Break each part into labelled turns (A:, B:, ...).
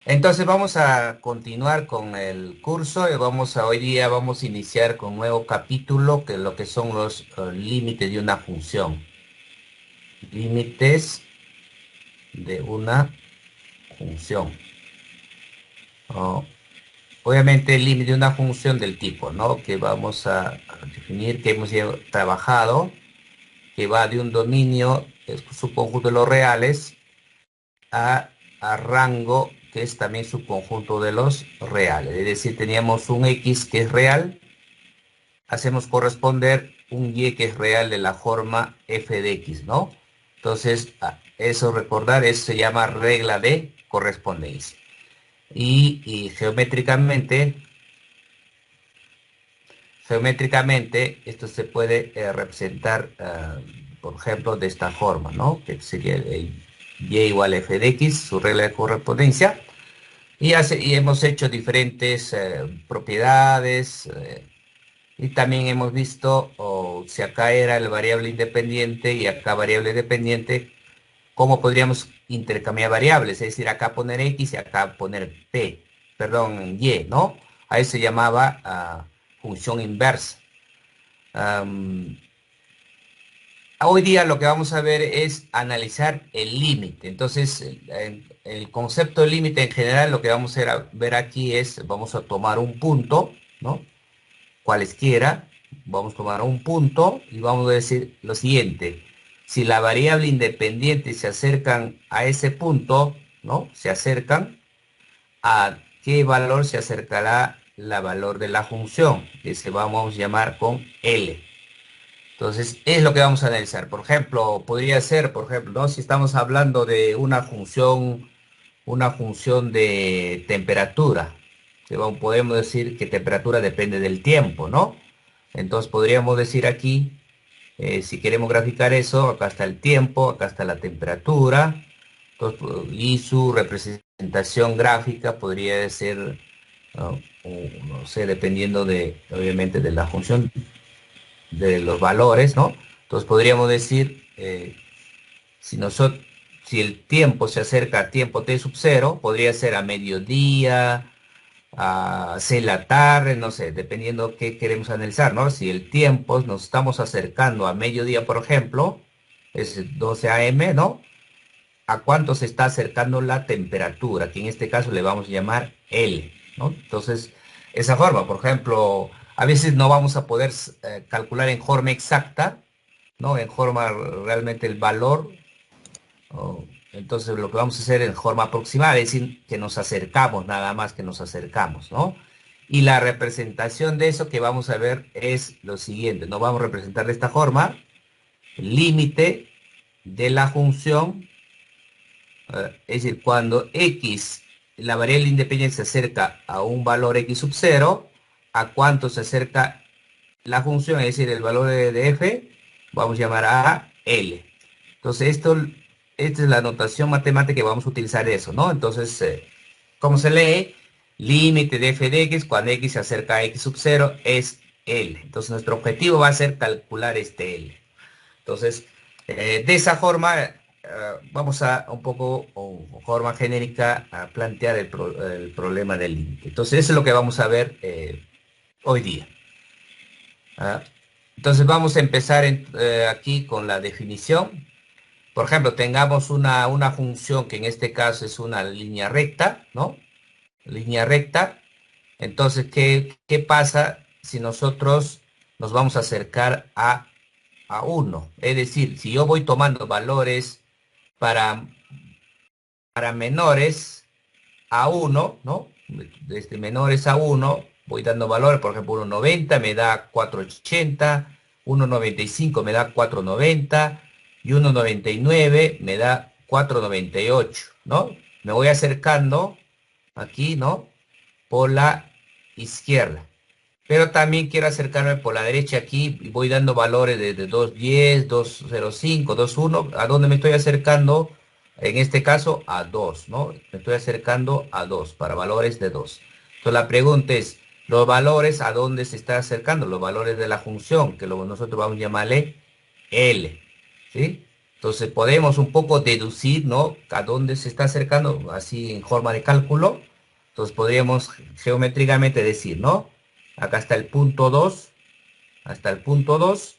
A: Entonces vamos a continuar con el curso y hoy día vamos a iniciar con un nuevo capítulo que lo que son los límites de una función. Límites de una función. Oh, obviamente el límite de una función del tipo, ¿no? Que vamos a definir, que hemos ya trabajado, que va de un dominio, es su conjunto de los reales, a rango, que es también su conjunto de los reales. Es decir, teníamos un x que es real, hacemos corresponder un y que es real de la forma f de x, ¿no? Entonces, eso recordar, eso se llama regla de correspondencia. Y geométricamente esto se puede representar, por ejemplo, de esta forma, ¿no? Que sería y igual a f de x, su regla de correspondencia. Y hemos hecho diferentes propiedades, y también hemos visto si acá era el variable independiente y acá variable dependiente, cómo podríamos intercambiar variables, es decir, acá poner x y acá poner p, perdón, y, ¿no? A eso se llamaba función inversa. Am, Hoy día lo que vamos a ver es analizar el límite. Entonces, el concepto de límite en general, lo que vamos a ver aquí es, vamos a tomar un punto, ¿no? Cualesquiera, vamos a tomar un punto y vamos a decir lo siguiente. Si la variable independiente se acercan a ese punto, ¿no? Se acercan, ¿a qué valor se acercará la valor de la función? Que se vamos a llamar con L. Entonces, es lo que vamos a analizar. Por ejemplo, podría ser, por ejemplo, ¿no? Si estamos hablando de una función de temperatura, podemos decir que temperatura depende del tiempo, ¿no? Entonces, podríamos decir aquí, si queremos graficar eso, acá está el tiempo, acá está la temperatura, entonces, y su representación gráfica podría ser, ¿no? No sé, dependiendo de, obviamente, de la función de los valores, ¿no? Entonces podríamos decir, si nosotros, si el tiempo se acerca a tiempo t sub cero, podría ser a mediodía, a 6 de la tarde, no sé, dependiendo qué queremos analizar, ¿no? Si el tiempo nos estamos acercando a mediodía, por ejemplo, es 12 AM, ¿no? ¿A cuánto se está acercando la temperatura? Que en este caso le vamos a llamar L, ¿no? Entonces, esa forma, por ejemplo, a veces no vamos a poder calcular en forma exacta, ¿no? En forma realmente el valor. Entonces, lo que vamos a hacer en forma aproximada es decir que nos acercamos, nada más que nos acercamos, ¿no? Y la representación de eso que vamos a ver es lo siguiente, ¿no? Vamos a representar de esta forma, el límite de la función. Es decir, cuando x, la variable independiente se acerca a un valor x sub cero, ¿a cuánto se acerca la función? Es decir, el valor de f, vamos a llamar a L. Entonces, esta es la notación matemática que vamos a utilizar eso, ¿no? Entonces, ¿cómo se lee? Límite de f de x cuando x se acerca a x sub cero es L. Entonces, nuestro objetivo va a ser calcular este L. Entonces, de esa forma, vamos a un poco, o forma genérica, a plantear el problema del límite. Entonces, eso es lo que vamos a ver hoy día. ¿Ah? Entonces, vamos a empezar aquí con la definición. Por ejemplo, tengamos una función que en este caso es una línea recta, ¿no? Línea recta. Entonces, ¿qué pasa si nosotros nos vamos a acercar a uno? Es decir, si yo voy tomando valores para, para menores a uno, ¿no? Desde menores a uno voy dando valores, por ejemplo, 1,90 me da 4,80, 1,95 me da 4,90 y 1,99 me da 4,98, ¿no? Me voy acercando aquí, ¿no? Por la izquierda. Pero también quiero acercarme por la derecha aquí y voy dando valores de 2,10, 2,05, 2,1. ¿A dónde me estoy acercando? En este caso a 2, ¿no? Me estoy acercando a 2 para valores de 2. Entonces la pregunta es, ¿los valores a dónde se está acercando? Los valores de la función, que nosotros vamos a llamarle L, ¿sí? Entonces podemos un poco deducir, ¿no? A dónde se está acercando, así en forma de cálculo. Entonces podríamos geométricamente decir, ¿no? Acá está el punto 2, hasta el punto 2.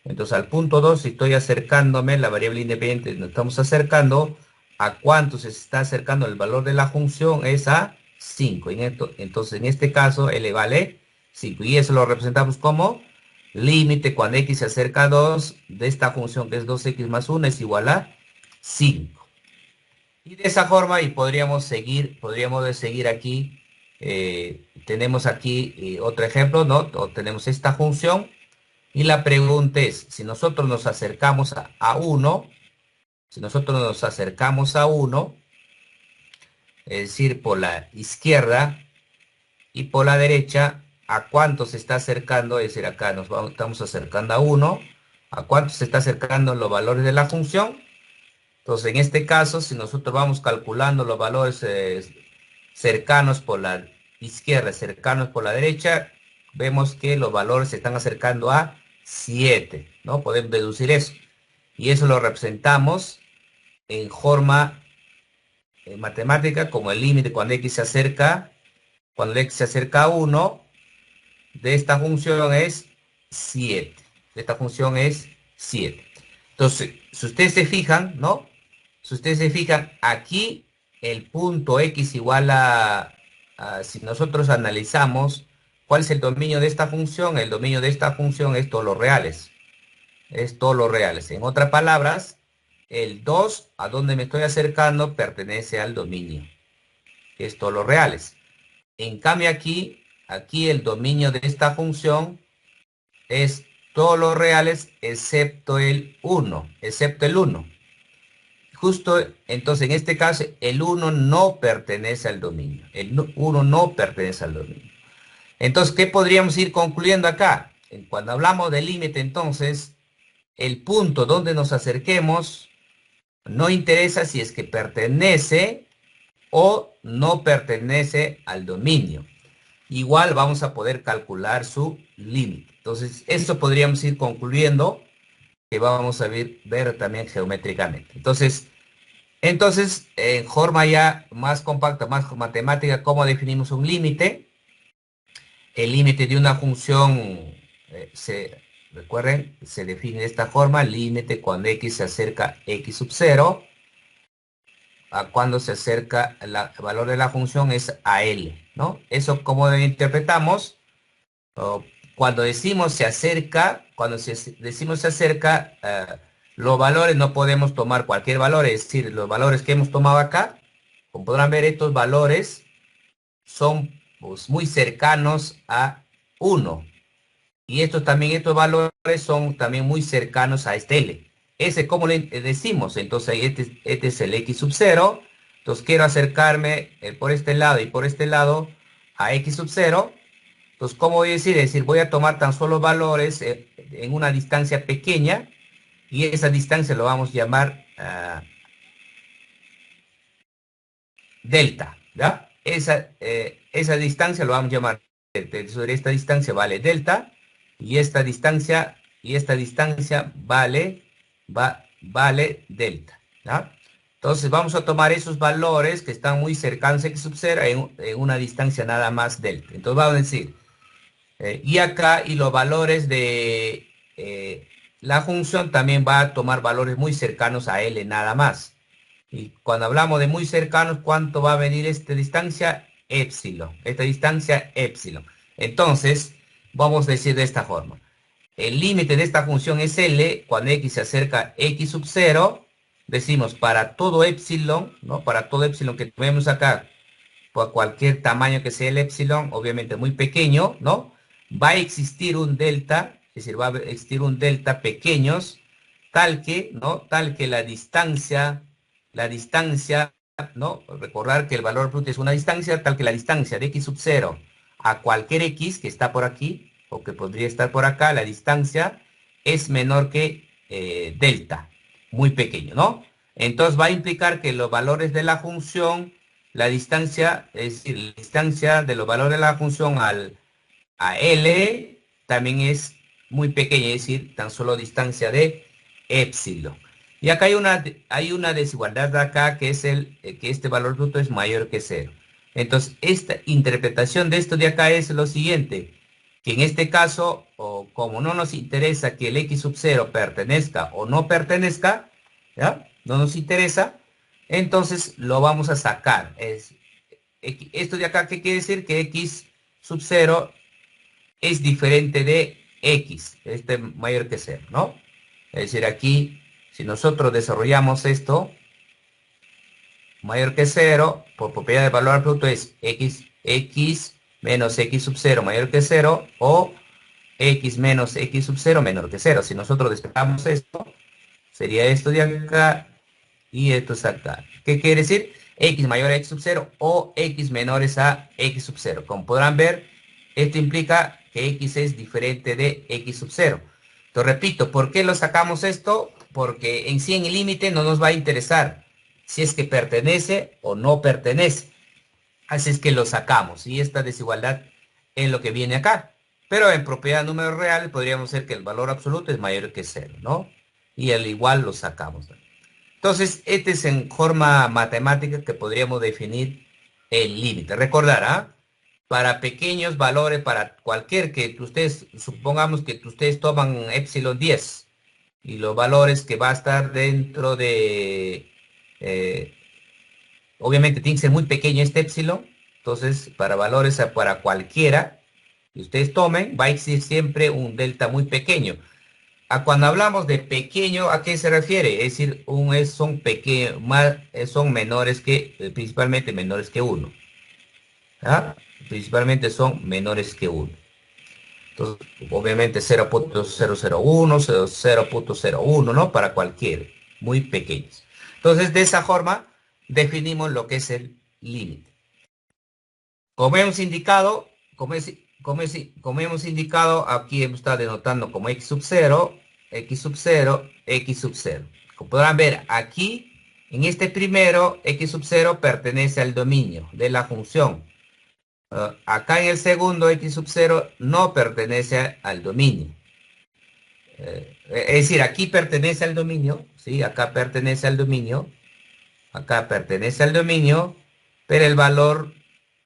A: Entonces al punto 2, si estoy acercándome, la variable independiente nos estamos acercando, ¿a cuánto se está acercando el valor de la función? Es a 5. Entonces en este caso, L vale 5. Y eso lo representamos como límite cuando x se acerca a 2 de esta función que es 2x más 1 es igual a 5. Y de esa forma, y podríamos seguir aquí, tenemos aquí otro ejemplo, ¿no? Tenemos esta función, y la pregunta es, si nosotros nos acercamos a 1, si nosotros nos acercamos a 1, es decir, por la izquierda y por la derecha, ¿a cuánto se está acercando? Es decir, acá estamos acercando a 1, ¿a cuánto se está acercando los valores de la función? Entonces, en este caso, si nosotros vamos calculando los valores cercanos por la izquierda, cercanos por la derecha, vemos que los valores se están acercando a 7, ¿no? Podemos deducir eso. Y eso lo representamos en forma matemática como el límite cuando x se acerca a 1, de esta función es 7. De esta función es 7. Entonces, si ustedes se fijan, ¿no? Si ustedes se fijan, aquí el punto x igual si nosotros analizamos cuál es el dominio de esta función, el dominio de esta función es todos los reales. Es todos los reales. En otras palabras, el 2 a donde me estoy acercando pertenece al dominio, que es todos los reales. En cambio aquí el dominio de esta función es todos los reales excepto el 1, excepto el 1. Justo, entonces en este caso el 1 no pertenece al dominio. El 1 no pertenece al dominio. Entonces, ¿qué podríamos ir concluyendo acá? Cuando hablamos de límite, entonces, el punto donde nos acerquemos no interesa si es que pertenece o no pertenece al dominio. Igual vamos a poder calcular su límite. Entonces, esto podríamos ir concluyendo, que vamos a ver también geométricamente. Entonces, en forma ya más compacta, más matemática, ¿cómo definimos un límite? El límite de una función, recuerden, se define de esta forma, límite cuando x se acerca a x sub 0, a cuando se acerca el valor de la función es a L, ¿no? Eso, ¿cómo lo interpretamos? Cuando decimos se acerca, decimos se acerca, los valores no podemos tomar cualquier valor, es decir, los valores que hemos tomado acá, como podrán ver, estos valores son pues, muy cercanos a 1. Y estos valores son también muy cercanos a este L. Ese, ¿cómo le decimos? Entonces, este es el x sub 0. Entonces, quiero acercarme por este lado y por este lado a x sub 0. Entonces, ¿cómo voy a decir? Es decir, voy a tomar tan solo valores en una distancia pequeña. Y esa distancia lo vamos a llamar delta, ¿ya? Esa distancia lo vamos a llamar delta. Sobre esta distancia vale delta. Y esta distancia vale delta, ¿ya? Entonces vamos a tomar esos valores que están muy cercanos a x sub 0 en una distancia nada más delta. Entonces vamos a decir, y acá, y los valores de la función también va a tomar valores muy cercanos a L nada más. Y cuando hablamos de muy cercanos, ¿cuánto va a venir esta distancia? Épsilon. Esta distancia, épsilon. Entonces, vamos a decir de esta forma. El límite de esta función es L, cuando x se acerca a x sub 0, decimos para todo épsilon, ¿no? Para todo épsilon que vemos acá, por cualquier tamaño que sea el épsilon, obviamente muy pequeño, ¿no? Va a existir un delta, es decir, va a existir un delta pequeños, tal que, ¿no? Tal que la distancia, ¿no? Recordar que el valor bruto es una distancia, tal que la distancia de x sub 0 a cualquier x que está por aquí, o que podría estar por acá, la distancia es menor que delta, muy pequeño, ¿no? Entonces va a implicar que los valores de la función, la distancia, es decir, la distancia de los valores de la función a L también es muy pequeña, es decir, tan solo distancia de épsilon. Y acá hay una desigualdad de acá que es que este valor bruto es mayor que cero. Entonces, esta interpretación de esto de acá es lo siguiente, que en este caso, o como no nos interesa que el x sub 0 pertenezca o no pertenezca, ¿ya? No nos interesa, entonces lo vamos a sacar. Esto de acá, ¿qué quiere decir? Que x sub 0 es diferente de x, este mayor que cero, ¿no? Es decir, aquí, si nosotros desarrollamos esto, mayor que cero, por propiedad de valor absoluto es x menos x sub 0 mayor que cero, o x menos x sub 0 menor que cero. Si nosotros despejamos esto, sería esto de acá y esto es acá. ¿Qué quiere decir? X mayor a x sub 0 o x menores a x sub 0. Como podrán ver, esto implica que x es diferente de x sub 0. Entonces, repito, ¿por qué lo sacamos esto? Porque en sí en el límite no nos va a interesar si es que pertenece o no pertenece. Así es que lo sacamos y esta desigualdad es lo que viene acá. Pero en propiedad de número real podríamos decir que el valor absoluto es mayor que cero, ¿no? Y al igual lo sacamos. Entonces, este es en forma matemática que podríamos definir el límite. Recordar, ¿ah? Para pequeños valores, para cualquier que ustedes, supongamos que ustedes toman epsilon 10 y los valores que va a estar dentro de, eh, obviamente tiene que ser muy pequeño este epsilon, entonces para valores para cualquiera que ustedes tomen, va a existir siempre un delta muy pequeño. Cuando hablamos de pequeño, ¿a qué se refiere? Es decir, son pequeños, son menores que, principalmente menores que uno. ¿Ah? Principalmente son menores que uno. Entonces, obviamente 0.001, 0.01, ¿no? Para cualquiera, muy pequeños. Entonces, de esa forma, definimos lo que es el límite. Como hemos indicado, como hemos indicado, aquí está denotando como x sub 0, x sub 0, x sub 0. Como podrán ver, aquí, en este primero, x sub 0 pertenece al dominio de la función. Acá en el segundo, x sub 0 no pertenece al dominio. Es decir, aquí pertenece al dominio, ¿sí? Acá pertenece al dominio, acá pertenece al dominio, pero el valor,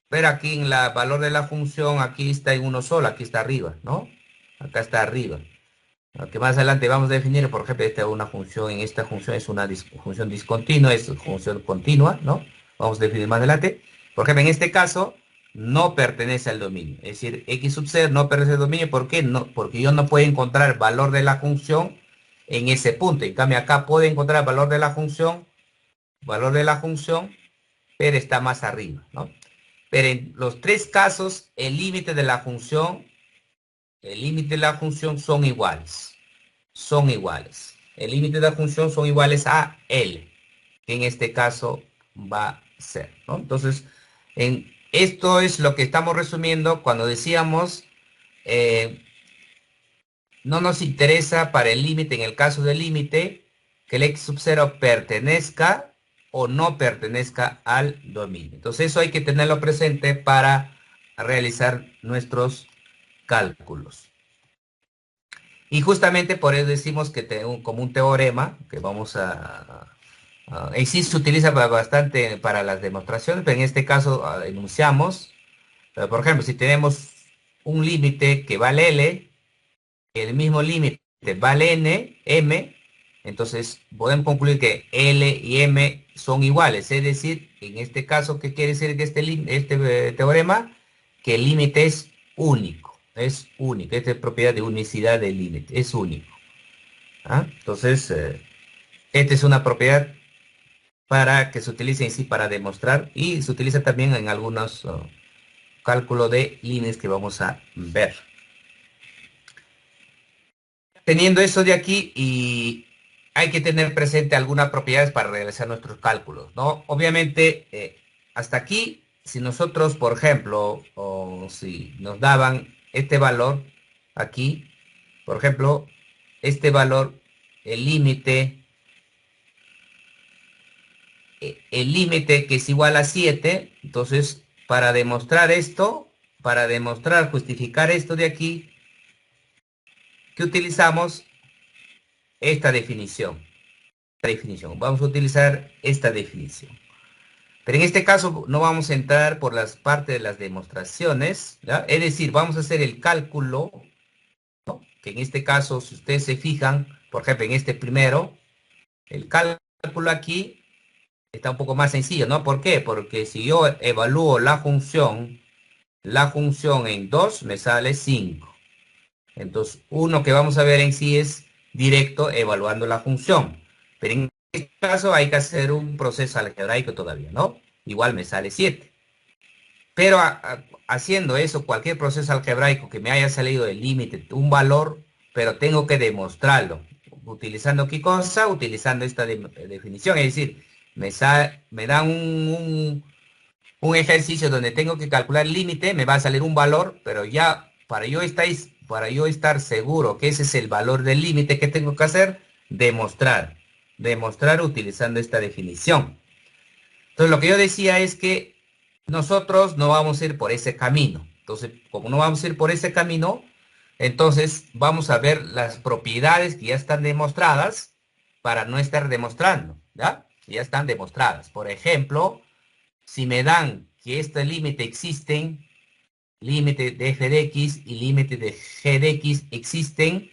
A: pero aquí en la valor de la función, aquí está en uno solo, aquí está arriba, ¿no? Acá está arriba. Que más adelante vamos a definir, por ejemplo, esta es una función, en esta función es una función discontinua, es función continua, ¿no? Vamos a definir más adelante. Por ejemplo, en este caso, no pertenece al dominio. Es decir, x sub 0 no pertenece al dominio. ¿Por qué? No, porque yo no puedo encontrar el valor de la función en ese punto. En cambio, acá puedo encontrar el valor de la función, pero está más arriba, ¿no? Pero en los tres casos, el límite de la función son iguales. Son iguales. El límite de la función son iguales a L, que en este caso va a ser, ¿no? Entonces, esto es lo que estamos resumiendo cuando decíamos, eh, no nos interesa para el límite, en el caso del límite, que el x sub 0 pertenezca o no pertenezca al dominio. Entonces, eso hay que tenerlo presente para realizar nuestros cálculos. Y justamente por eso decimos que como un teorema, que vamos en sí se utiliza bastante para las demostraciones, pero en este caso enunciamos, por ejemplo, si tenemos un límite que vale L, el mismo límite vale N, M, entonces podemos concluir que L y M son iguales, es decir, en este caso, ¿qué quiere decir que este teorema? Que el límite es único, esta es propiedad de unicidad del límite, es único. ¿Ah? Entonces, esta es una propiedad para que se utilice en sí para demostrar y se utiliza también en algunos cálculos de líneas que vamos a ver. Teniendo eso de aquí y hay que tener presente algunas propiedades para realizar nuestros cálculos, ¿no? Obviamente, hasta aquí, si nosotros, por ejemplo, o si nos daban este valor aquí, por ejemplo, este valor, el límite el límite que es igual a 7, entonces para demostrar esto, justificar esto de aquí, que utilizamos esta definición. definición. Vamos a utilizar esta definición. Pero en este caso no vamos a entrar por las partes de las demostraciones, ¿ya? Es decir, vamos a hacer el cálculo, ¿no? Que en este caso, si ustedes se fijan, por ejemplo, en este primero, el cálculo aquí está un poco más sencillo, ¿no? ¿Por qué? Porque si yo evalúo la función en 2 me sale 5. Entonces, uno que vamos a ver en sí es directo evaluando la función. Pero en este caso hay que hacer un proceso algebraico todavía, ¿no? Igual me sale 7. Pero haciendo eso, cualquier proceso algebraico que me haya salido del límite, un valor, pero tengo que demostrarlo. ¿Utilizando qué cosa? Utilizando esta definición. Es decir, me da un ejercicio donde tengo que calcular el límite, me va a salir un valor, pero ya para yo estar seguro que ese es el valor del límite, ¿qué tengo que hacer? Demostrar. Demostrar utilizando esta definición. Entonces lo que yo decía es que nosotros no vamos a ir por ese camino. Entonces, como no vamos a ir por ese camino, entonces vamos a ver las propiedades que ya están demostradas para no estar demostrando, ¿ya? Ya están demostradas. Por ejemplo, si me dan que este límite existen, límite de f de x y límite de g de x existe,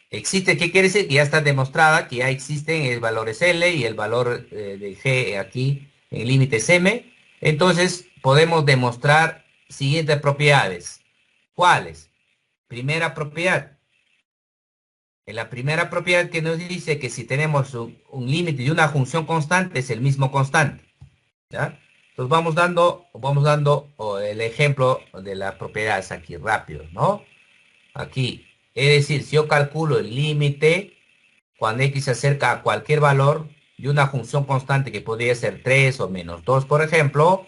A: ¿qué quiere decir? Que ya está demostrada, que ya existen el valor es L y el valor de G aquí en límites M. Entonces podemos demostrar siguientes propiedades. ¿Cuáles? Primera propiedad. En la primera propiedad que nos dice que si tenemos un límite de una función constante es el mismo constante. ¿Ya? Entonces vamos dando el ejemplo de las propiedades aquí rápido, ¿no? Aquí, es decir, si yo calculo el límite cuando x se acerca a cualquier valor de una función constante que podría ser 3 o menos 2, por ejemplo,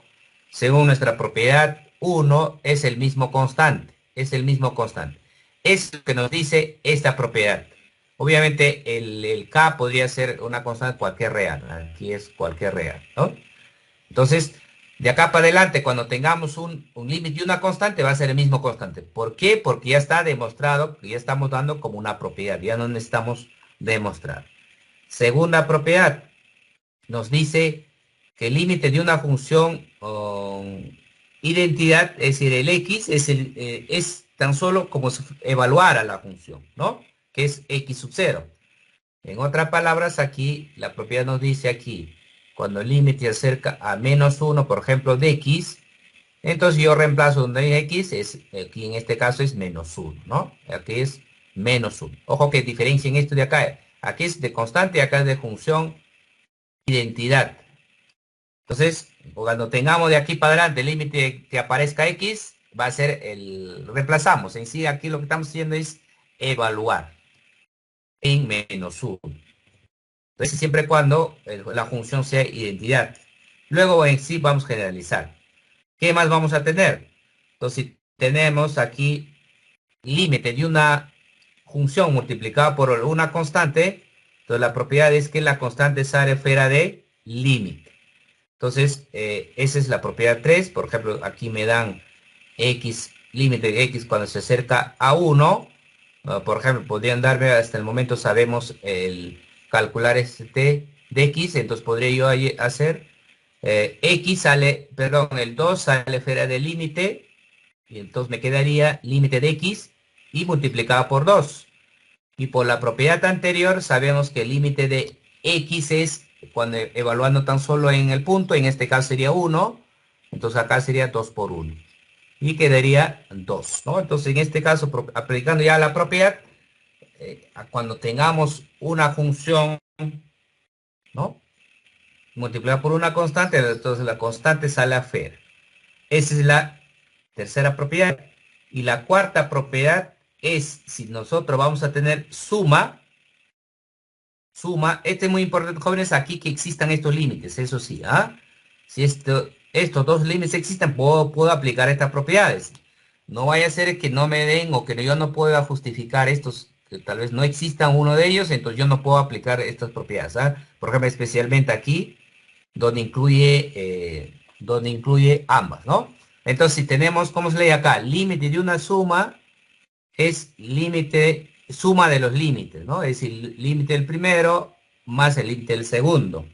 A: según nuestra propiedad 1 es el mismo constante, es el mismo constante. Es lo que nos dice esta propiedad. Obviamente el k podría ser una constante cualquier real, aquí es cualquier real, ¿no? Entonces, de acá para adelante, cuando tengamos un límite y una constante, va a ser el mismo constante. ¿Por qué? Porque ya está demostrado que ya estamos dando como una propiedad, ya no necesitamos demostrar. Segunda propiedad, nos dice que el límite de una función identidad, es decir, el x, es tan solo como si evaluara la función, ¿no? Que es x sub 0. En otras palabras, aquí, la propiedad nos dice aquí, cuando el límite se acerca a menos 1, por ejemplo, de x, entonces yo reemplazo donde hay x, aquí en este caso es menos 1, ¿no? Aquí es menos 1. Ojo que diferencien esto de acá. Aquí es de constante y acá es de función identidad. Entonces, cuando tengamos de aquí para adelante el límite que aparezca x, va a ser reemplazamos. En sí, aquí lo que estamos haciendo es evaluar en menos 1. Entonces, siempre y cuando la función sea identidad. Luego en sí vamos a generalizar. ¿Qué más vamos a tener? Entonces, si tenemos aquí límite de una función multiplicada por una constante, entonces la propiedad es que la constante sale fuera de límite. Entonces, esa es la propiedad 3. Por ejemplo, aquí me dan x, límite de x cuando se acerca a 1. Por ejemplo, podrían darme, hasta el momento sabemos el calcular este de x, entonces podría yo hacer x sale, perdón, el 2 sale fuera del límite, y entonces me quedaría límite de x y multiplicado por 2. Y por la propiedad anterior sabemos que el límite de x es cuando evaluando tan solo en el punto, en este caso sería 1, entonces acá sería 2 por 1. Y quedaría 2, ¿no? Entonces en este caso, aplicando ya la propiedad, cuando tengamos una función, ¿no? Multiplicada por una constante, entonces la constante sale afuera. Esa es la tercera propiedad. Y la cuarta propiedad es si nosotros vamos a tener suma, este es muy importante, jóvenes, aquí que existan estos límites, eso sí, ¿ah? Si estos dos límites existen, puedo aplicar estas propiedades. No vaya a ser que no me den o que yo no pueda justificar estos, que tal vez no exista uno de ellos, entonces yo no puedo aplicar estas propiedades, ¿ah? Por ejemplo, especialmente aquí, donde incluye ambas, ¿no? Entonces, si tenemos, ¿cómo se lee acá? Límite de una suma es límite, suma de los límites, ¿no? Es decir, límite del primero más el límite del segundo.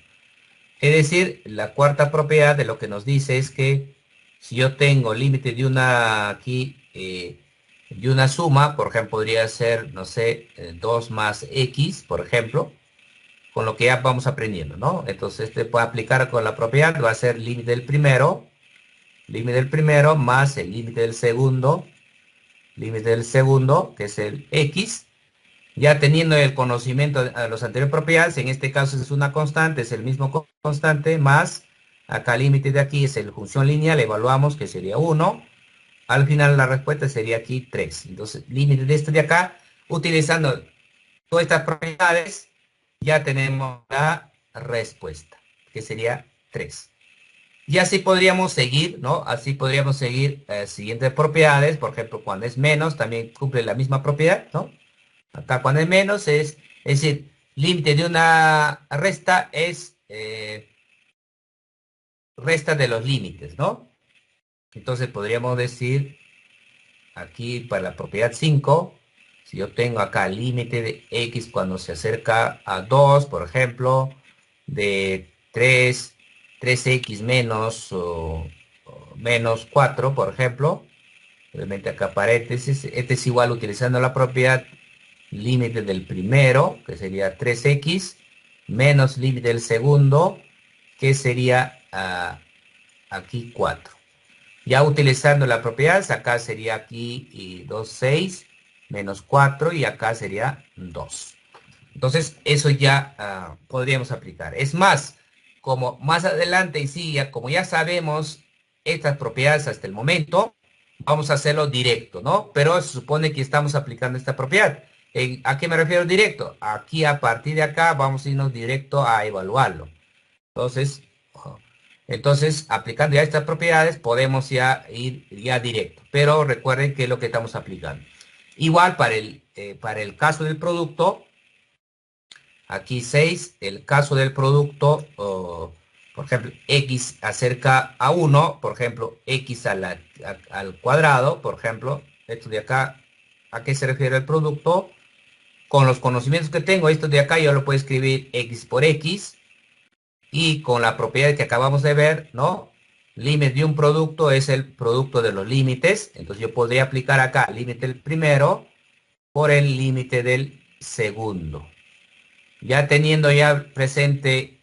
A: Es decir, la cuarta propiedad de lo que nos dice es que si yo tengo límite de una aquí, de una suma, por ejemplo, podría ser, no sé, 2 más x, por ejemplo, con lo que ya vamos aprendiendo, ¿no? Entonces, este puede aplicar con la propiedad, va a ser límite del primero más el límite del segundo, que es el x, ya teniendo el conocimiento de los anteriores propiedades, en este caso es una constante, es el mismo constante, más acá el límite de aquí es la función lineal, evaluamos que sería 1. Al final la respuesta sería aquí 3. Entonces, límite de esto de acá, utilizando todas estas propiedades, ya tenemos la respuesta, que sería 3. Y así podríamos seguir, ¿no? Así podríamos seguir siguientes propiedades. Por ejemplo, cuando es menos, también cumple la misma propiedad, ¿no? Acá cuando es menos es decir, límite de una resta es resta de los límites, ¿no? Entonces podríamos decir aquí para la propiedad 5, si yo tengo acá límite de x cuando se acerca a 2, por ejemplo, de 3x menos 4, por ejemplo, obviamente acá paréntesis, este es igual utilizando la propiedad límite del primero, que sería 3x, menos límite del segundo, que sería aquí 4. Ya utilizando la propiedad, acá sería aquí 2, 6, menos 4 y acá sería 2. Entonces, eso ya podríamos aplicar. Es más, como más adelante y sí, como ya sabemos estas propiedades hasta el momento, vamos a hacerlo directo, ¿no? Pero se supone que estamos aplicando esta propiedad. ¿A qué me refiero directo? Aquí, a partir de acá, vamos a irnos directo a evaluarlo. Entonces, aplicando ya estas propiedades, podemos ya ir ya directo. Pero recuerden que es lo que estamos aplicando. Igual para el caso del producto, aquí 6, el caso del producto, por ejemplo, x acerca a 1, por ejemplo, x al cuadrado, por ejemplo, esto de acá, ¿a qué se refiere el producto? Con los conocimientos que tengo, esto de acá yo lo puedo escribir x por x, y con la propiedad que acabamos de ver, ¿no? Límite de un producto es el producto de los límites, entonces yo podría aplicar acá límite del primero por el límite del segundo. Ya teniendo ya presente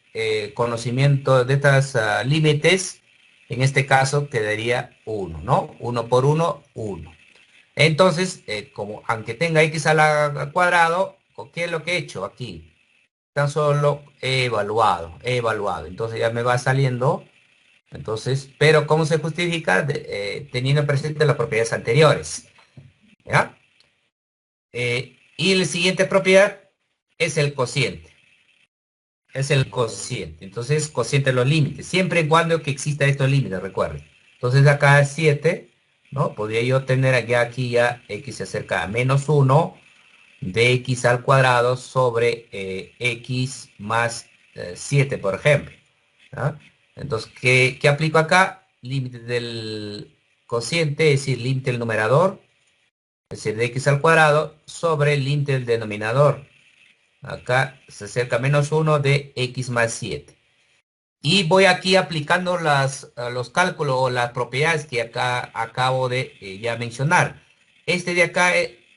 A: conocimiento de estos límites, en este caso quedaría 1, ¿no? 1 por 1, 1. Entonces, como aunque tenga x al cuadrado, ¿qué es lo que he hecho aquí? Tan solo he evaluado. Entonces ya me va saliendo. Entonces, pero ¿cómo se justifica? Teniendo presente las propiedades anteriores. ¿Ya? Y la siguiente propiedad es el cociente. Es el cociente. Entonces, cociente de los límites. Siempre y cuando que exista estos límites, recuerden. Entonces, acá es 7, ¿no? Podría yo tener aquí ya x se acerca a menos 1 de x al cuadrado sobre x más 7, por ejemplo. ¿Ya? Entonces, ¿qué aplico acá? Límite del cociente, es decir, límite del numerador, es decir, de x al cuadrado, sobre el límite del denominador. Acá se acerca a menos 1 de x más 7. Y voy aquí aplicando los cálculos o las propiedades que acá acabo de ya mencionar. Este de acá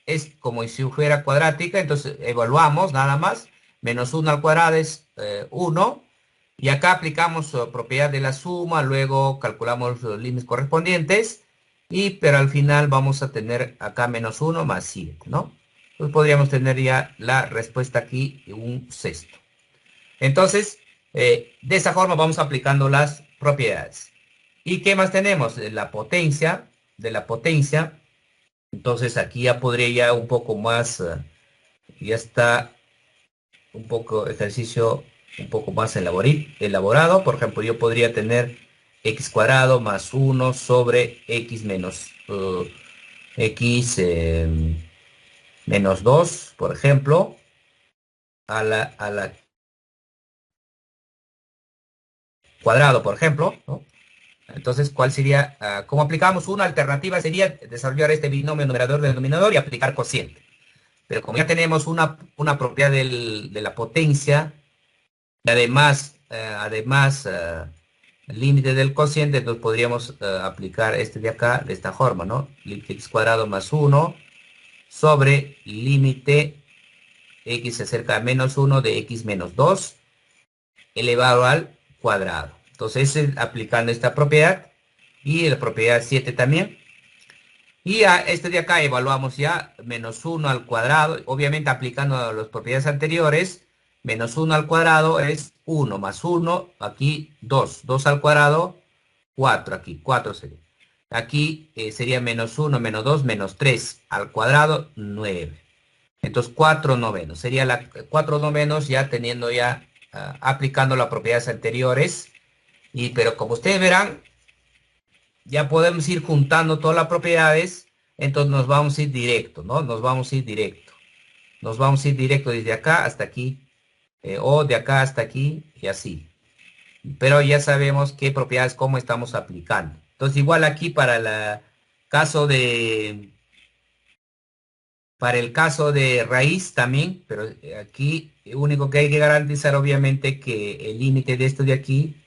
A: es como si fuera cuadrática, entonces evaluamos nada más. Menos 1 al cuadrado es 1. Y acá aplicamos propiedad de la suma, luego calculamos los límites correspondientes. Pero al final vamos a tener acá menos 1 más 7, ¿no? Entonces podríamos tener ya la respuesta aquí, un sexto. Entonces, de esa forma vamos aplicando las propiedades. ¿Y qué más tenemos? De la potencia. Entonces aquí ya podría ya un poco más, ya está un poco ejercicio un poco más elaborado. Por ejemplo, yo podría tener x cuadrado más 1 sobre x menos x menos 2, por ejemplo, a la cuadrado, por ejemplo, ¿no? Entonces, ¿cuál sería? ¿Cómo aplicamos? Una alternativa sería desarrollar este binomio numerador-denominador y aplicar cociente. Pero como ya tenemos una propiedad de la potencia, Y además, el límite del cociente, entonces podríamos aplicar este de acá de esta forma, ¿no? Límite x cuadrado más uno sobre límite x se acerca a menos uno de x menos 2 elevado al cuadrado. Entonces, aplicando esta propiedad y la propiedad 7 también. Y a este de acá evaluamos ya menos uno al cuadrado, obviamente aplicando las propiedades anteriores, menos uno al cuadrado es uno más uno aquí 2 2 al cuadrado, 4 aquí, 4 sería. Aquí sería menos uno menos 2 menos 3 al cuadrado, 9. Entonces 4 novenos, sería la 4 novenos ya teniendo ya, aplicando las propiedades anteriores. Pero como ustedes verán, ya podemos ir juntando todas las propiedades, entonces nos vamos a ir directo, ¿no? Nos vamos a ir directo. Nos vamos a ir directo desde acá hasta aquí, o de acá hasta aquí, y así. Pero ya sabemos qué propiedades, cómo estamos aplicando. Entonces, igual aquí caso de, para el caso de raíz también, pero aquí lo único que hay que garantizar, obviamente, que el límite de esto de aquí,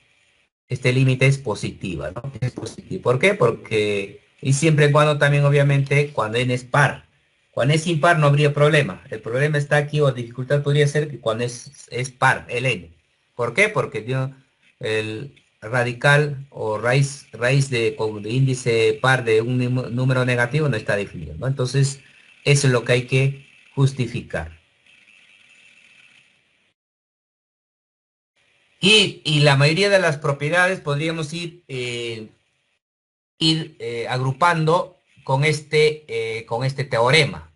A: este límite es positiva, ¿no? Es positivo. ¿Por qué? Porque, y siempre y cuando también, obviamente, cuando n es par. Cuando es impar no habría problema. El problema está aquí, o dificultad podría ser que cuando es par, el n. ¿Por qué? Porque el radical o raíz de índice par de un número negativo no está definido, ¿no? Entonces, eso es lo que hay que justificar. Y la mayoría de las propiedades podríamos ir agrupando con este teorema,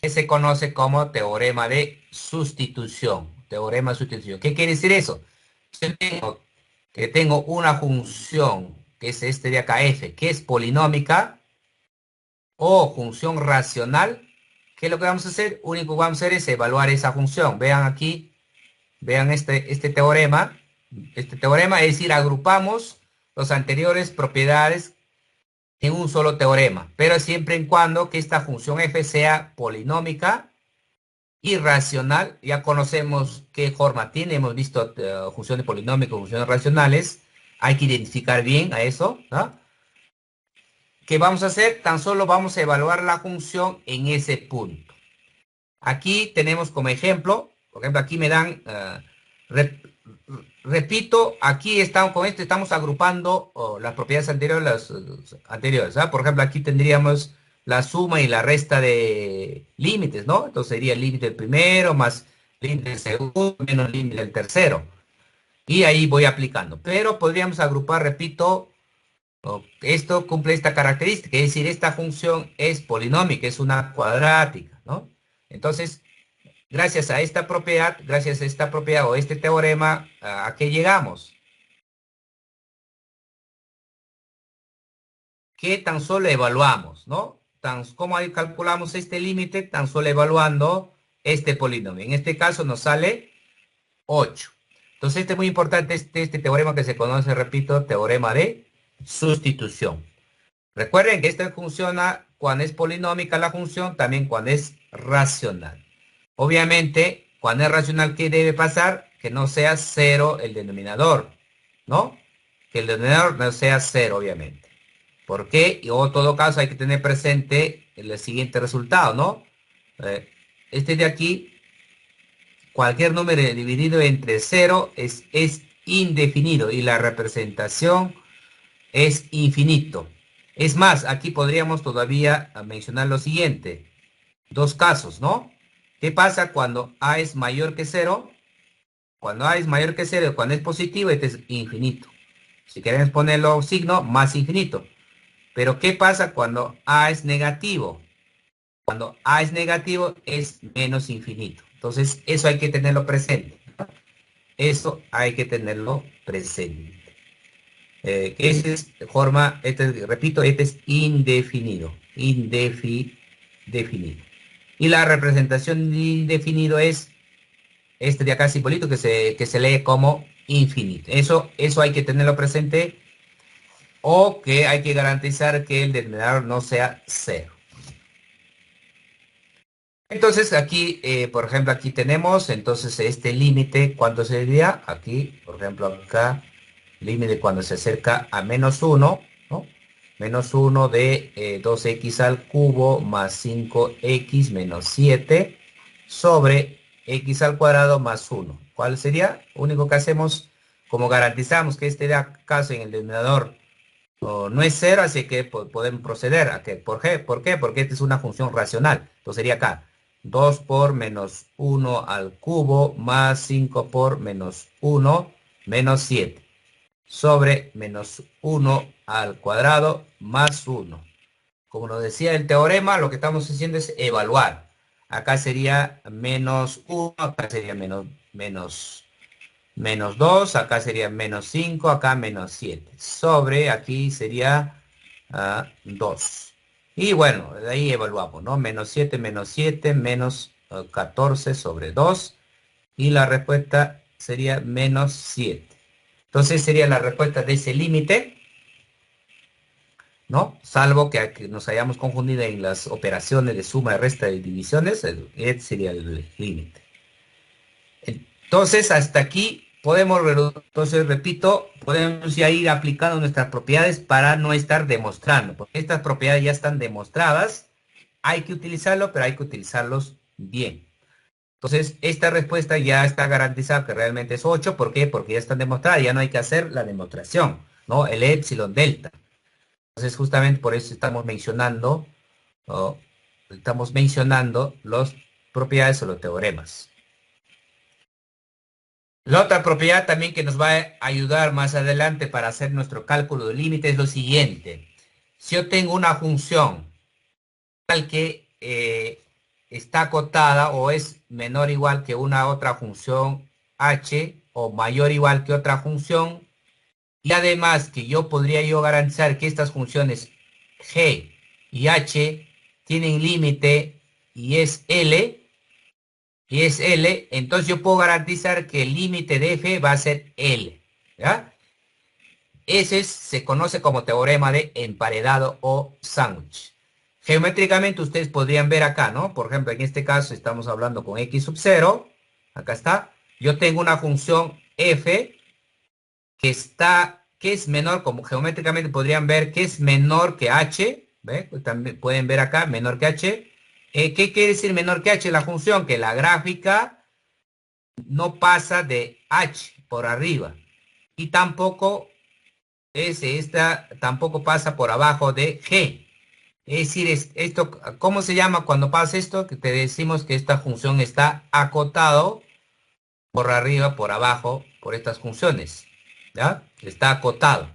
A: que se conoce como teorema de sustitución. Teorema de sustitución. ¿Qué quiere decir eso? Yo tengo una función, que es este de acá, f, que es polinómica o función racional. ¿Qué es lo que vamos a hacer? Único que vamos a hacer es evaluar esa función. Vean aquí, vean este teorema. Este teorema es decir, agrupamos las anteriores propiedades en un solo teorema, pero siempre en cuando que esta función f sea polinómica y racional. Ya conocemos qué forma tiene, hemos visto funciones polinómicas, funciones racionales, hay que identificar bien a eso, ¿no? ¿Qué vamos a hacer? Tan solo vamos a evaluar la función en ese punto. Aquí tenemos como ejemplo, por ejemplo, aquí me dan, repito, aquí estamos con esto, estamos agrupando las propiedades anteriores, las anteriores, ¿ah? Por ejemplo, aquí tendríamos la suma y la resta de límites, ¿no? Entonces sería el límite del primero más límite del segundo menos límite del tercero. Y ahí voy aplicando. Pero podríamos agrupar, repito, esto cumple esta característica, es decir, esta función es polinómica, es una cuadrática, ¿no? Entonces, gracias a esta propiedad o este teorema, ¿a qué llegamos? Que tan solo evaluamos, ¿no? ¿Cómo ahí calculamos este límite? Tan solo evaluando este polinomio. En este caso nos sale 8. Entonces, este es muy importante, este teorema que se conoce, repito, teorema de sustitución. Recuerden que esto funciona cuando es polinómica la función, también cuando es racional. Obviamente, cuando es racional, ¿qué debe pasar? Que no sea cero el denominador, ¿no? Que el denominador no sea cero, obviamente. ¿Por qué? Y en todo caso hay que tener presente el siguiente resultado, ¿no? Eh, este de aquí, cualquier número dividido entre cero es indefinido y la representación es infinito. Es más, aquí podríamos todavía mencionar lo siguiente. Dos casos, ¿no? ¿Qué pasa cuando a es mayor que cero? Cuando a es mayor que cero, cuando es positivo, este es infinito. Si queremos ponerlo signo, más infinito. Pero ¿qué pasa cuando a es negativo? Cuando a es negativo, es menos infinito. Entonces, eso hay que tenerlo presente. Eso hay que tenerlo presente. Esa es forma, repito, este es indefinido. Definido. Y la representación de indefinido es este de acá simbolito que se lee como infinito. Eso hay que tenerlo presente, o que hay que garantizar que el denominador no sea cero. Entonces aquí, por ejemplo, aquí tenemos entonces este límite, ¿cuánto sería? Aquí, por ejemplo, acá, límite cuando se acerca a menos uno, ¿no? Menos uno de 2x al cubo más 5x menos 7 sobre x al cuadrado más uno. ¿Cuál sería? Único que hacemos, como garantizamos que este caso en el denominador no es cero, así que podemos proceder a que, ¿por qué? Porque esta es una función racional. Entonces sería acá, 2 por menos uno al cubo más 5 por menos uno menos 7 sobre menos uno al cuadrado más uno. Como nos decía el teorema, lo que estamos haciendo es evaluar. Acá sería menos uno, acá sería menos 2, acá sería menos 5, acá menos 7. Sobre, aquí sería 2. Y bueno, de ahí evaluamos, ¿no? Menos 7, menos 14 sobre 2. Y la respuesta sería menos 7. Entonces sería la respuesta de ese límite, ¿no? Salvo que nos hayamos confundido en las operaciones de suma, resta y divisiones, este sería el límite. Entonces, hasta aquí podemos, entonces repito, podemos ya ir aplicando nuestras propiedades para no estar demostrando, porque estas propiedades ya están demostradas, hay que utilizarlo, pero hay que utilizarlos bien. Entonces, esta respuesta ya está garantizada que realmente es 8. ¿Por qué? Porque ya están demostradas, ya no hay que hacer la demostración, ¿no? El epsilon delta. Entonces, justamente por eso estamos mencionando, ¿no? Estamos mencionando las propiedades o los teoremas. La otra propiedad también que nos va a ayudar más adelante para hacer nuestro cálculo de límite es lo siguiente. Si yo tengo una función tal que está acotada o es menor o igual que una otra función h o mayor o igual que otra función, y además que yo garantizar que estas funciones g y h tienen límite y es L, entonces yo puedo garantizar que el límite de f va a ser L, ¿ya? Se conoce como teorema de emparedado o sándwich. Geométricamente ustedes podrían ver acá, ¿no? Por ejemplo, en este caso estamos hablando con x sub 0, acá está. Yo tengo una función f que es menor, como geométricamente podrían ver, que es menor que h, ¿ve? También pueden ver acá, menor que h. ¿Qué quiere decir menor que h? La función que la gráfica no pasa de h por arriba y tampoco tampoco pasa por abajo de g. Es decir, esto, ¿cómo se llama cuando pasa esto? Que te decimos que esta función está acotado por arriba, por abajo, por estas funciones. ¿Ya? Está acotado.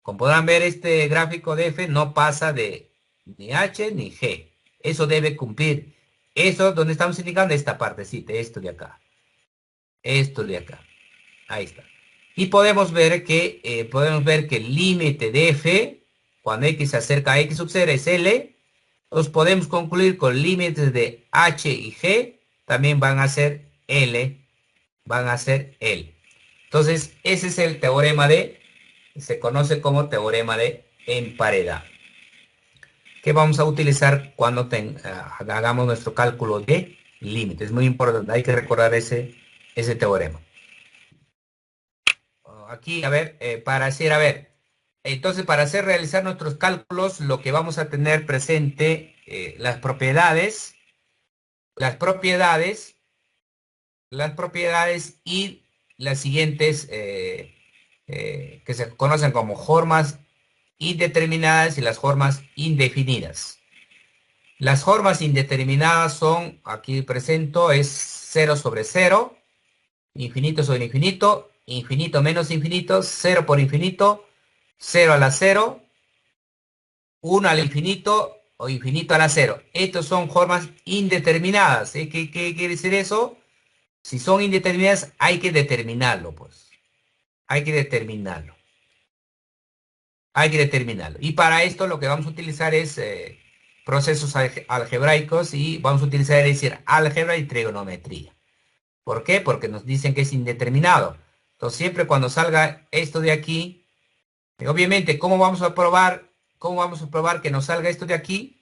A: Como podrán ver, este gráfico de f no pasa de ni h ni g. Eso debe cumplir. Eso donde estamos indicando esta partecita, esto de acá. Esto de acá. Ahí está. Y podemos ver que el límite de f, cuando x se acerca a x sub 0 es L, nos podemos concluir con límites de h y g, también van a ser L, van a ser L. Entonces, ese es el teorema se conoce como teorema de emparedado, que vamos a utilizar cuando hagamos nuestro cálculo de límites. Es muy importante, hay que recordar ese teorema. Aquí, a ver, entonces para hacer realizar nuestros cálculos, lo que vamos a tener presente, las propiedades, las propiedades y las siguientes que se conocen como formas indeterminadas y las formas indefinidas. Las formas indeterminadas son, aquí presento, es cero sobre cero, infinito sobre infinito, infinito menos infinito, cero por infinito, 0 a la 0, 1 al infinito o infinito a la 0. Estos son formas indeterminadas. ¿Qué quiere decir eso? Si son indeterminadas, hay que determinarlo, pues. Hay que determinarlo. Hay que determinarlo. Y para esto lo que vamos a utilizar es procesos algebraicos y vamos a utilizar, es decir, álgebra y trigonometría. ¿Por qué? Porque nos dicen que es indeterminado. Entonces, siempre cuando salga esto de aquí, obviamente, ¿cómo vamos a probar que nos salga esto de aquí?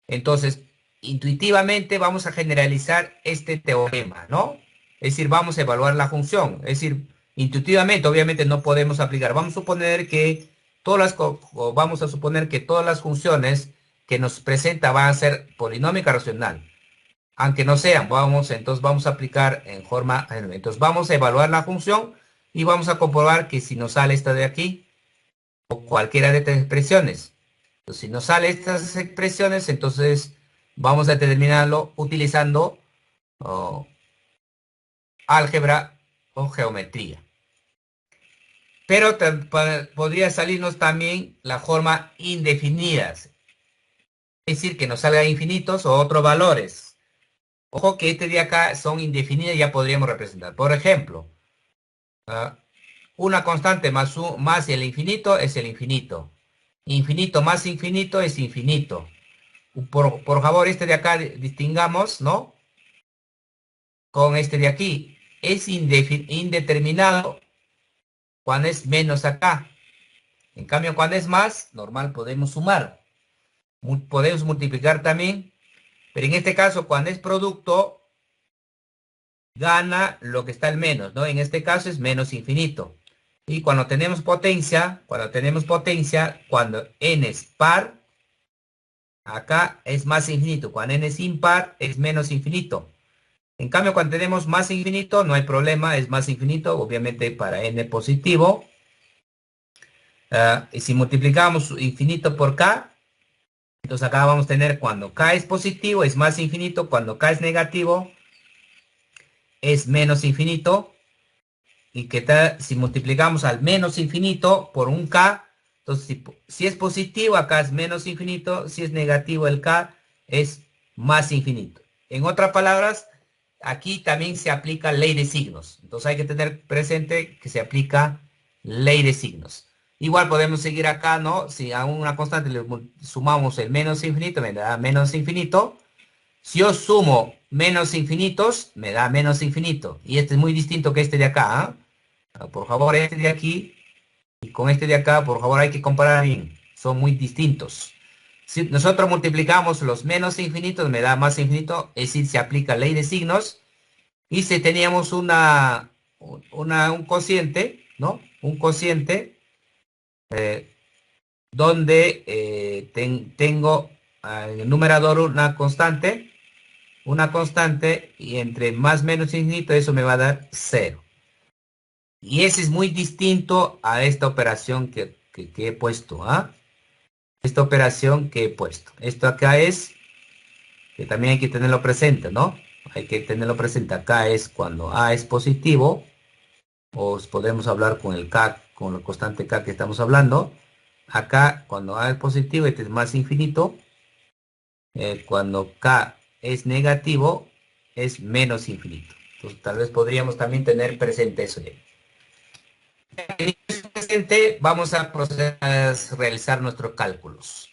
A: Entonces, intuitivamente vamos a generalizar este teorema, ¿no? Es decir, vamos a evaluar la función. Es decir, intuitivamente, obviamente no podemos aplicar. Vamos a suponer que vamos a suponer que todas las funciones que nos presenta van a ser polinómica racional. Aunque no sean, entonces vamos a aplicar en forma, entonces vamos a evaluar la función y vamos a comprobar que si nos sale esta de aquí, o cualquiera de estas expresiones. Entonces, si nos sale estas expresiones, entonces vamos a determinarlo utilizando oh, álgebra o geometría. Pero podría salirnos también la forma indefinidas, es decir, que nos salga infinitos o otros valores. Ojo que este de acá son indefinidas, ya podríamos representar. Por ejemplo, una constante más el infinito es el infinito. Infinito más infinito es infinito. Por favor, este de acá distingamos, ¿no? Con este de aquí. Es indeterminado cuando es menos acá. En cambio, cuando es más, normal podemos sumar. Podemos multiplicar también. Pero en este caso, cuando es producto, gana lo que está el menos, ¿no? En este caso es menos infinito. Y cuando tenemos potencia, cuando n es par, acá es más infinito. Cuando n es impar, es menos infinito. En cambio, cuando tenemos más infinito, no hay problema, es más infinito, obviamente para n positivo. Y si multiplicamos infinito por k, entonces acá vamos a tener cuando k es positivo, es más infinito, cuando k es negativo, es menos infinito. Y qué tal si multiplicamos al menos infinito por un k, entonces si es positivo, acá es menos infinito, si es negativo el k, es más infinito. En otras palabras, aquí también se aplica ley de signos. Entonces hay que tener presente que se aplica ley de signos. Igual podemos seguir acá, ¿no? Si a una constante le sumamos el menos infinito, me da menos infinito. Si yo sumo menos infinitos, me da menos infinito. Y este es muy distinto que este de acá. Por favor, este de aquí y con este de acá, por favor, hay que comparar bien. Son muy distintos. Si nosotros multiplicamos los menos infinitos, me da más infinito, es decir, se aplica ley de signos. Y si teníamos un cociente, ¿no? Un cociente donde tengo en el numerador una constante, y entre más menos infinito, eso me va a dar 0. Y ese es muy distinto a esta operación que he puesto, ¿ah? Esta operación que he puesto. Esto acá es, que también hay que tenerlo presente, ¿no? Hay que tenerlo presente. Acá es cuando A es positivo, o podemos hablar con el K, con la constante K que estamos hablando. Acá, cuando A es positivo, este es más infinito. Cuando K es negativo, es menos infinito. Entonces, tal vez podríamos también tener presente eso. Vamos a proceder a realizar nuestros cálculos.